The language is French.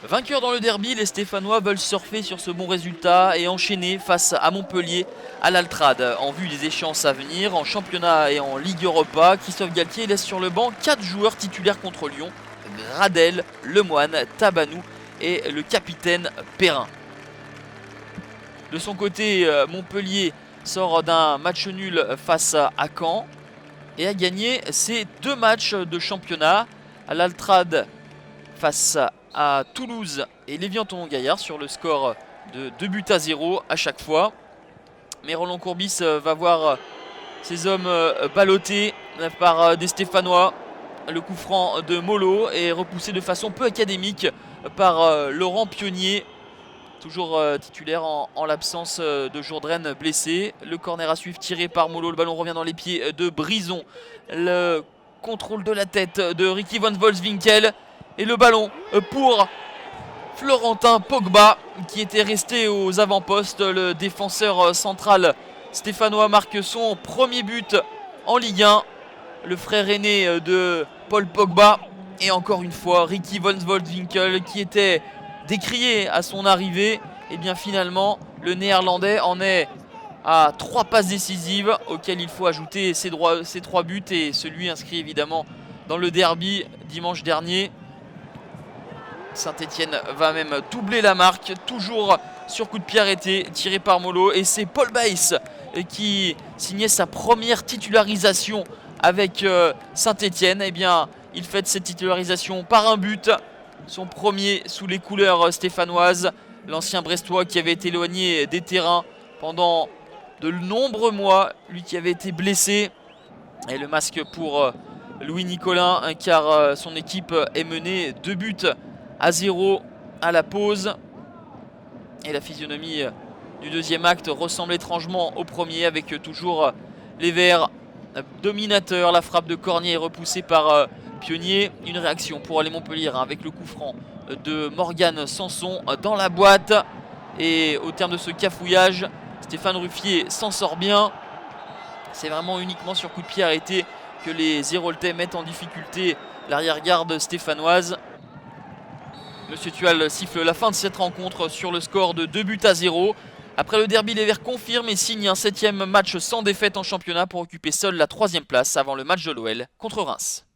Vainqueurs dans le derby, les Stéphanois veulent surfer sur ce bon résultat et enchaîner face à Montpellier à l'Altrad. En vue des échéances à venir, en championnat et en Ligue Europa, Christophe Galtier laisse sur le banc 4 joueurs titulaires contre Lyon: Gradel, Lemoine, Tabanou et le capitaine Perrin. De son côté, Montpellier sort d'un match nul face à Caen et a gagné ses 2 matchs de championnat à l'Altrad face à Toulouse et Lévis-Tonon-Gaillard sur le score de 2-0 à chaque fois. Mais Roland Courbis va voir ses hommes ballottés par des Stéphanois. Le coup franc de Molo est repoussé de façon peu académique par Laurent Pionnier, toujours titulaire en l'absence de Jourdain blessé. Le corner à suivre tiré par Molo, le ballon revient dans les pieds de Brison. Le contrôle de la tête de Ricky Van Volswinkel. Et le ballon pour Florentin Pogba qui était resté aux avant-postes. Le défenseur central stéphanois marque son premier but en Ligue 1. Le frère aîné de Paul Pogba. Et encore une fois, Ricky Van Volswinkel qui était décrié à son arrivée. Et bien finalement, le néerlandais en est à 3 passes décisives auxquelles il faut ajouter ses 3 buts et celui inscrit évidemment dans le derby dimanche dernier. Saint-Etienne va même doubler la marque, toujours sur coup de pied arrêté, tiré par Molo. Et c'est Paul Baïs qui signait sa première titularisation avec Saint-Etienne. Et bien, il fête cette titularisation par un but, son premier sous les couleurs stéphanoises. L'ancien Brestois qui avait été éloigné des terrains pendant de nombreux mois, lui qui avait été blessé. Et le masque pour Louis Nicolin, car son équipe est menée 2-0 à la pause. Et la physionomie du deuxième acte ressemble étrangement au premier, avec toujours les Verts dominateurs. La frappe de Cornier est repoussée par Pionnier. Une réaction pour les Montpelliérains avec le coup franc de Morgan Sanson dans la boîte. Et au terme de ce cafouillage, Stéphane Ruffier s'en sort bien. C'est vraiment uniquement sur coup de pied arrêté que les Héroltais mettent en difficulté l'arrière-garde stéphanoise. Monsieur Tual siffle la fin de cette rencontre sur le score de 2-0. Après le derby, les Verts confirment et signent un 7e match sans défaite en championnat pour occuper seul la 3e place avant le match de l'OL contre Reims.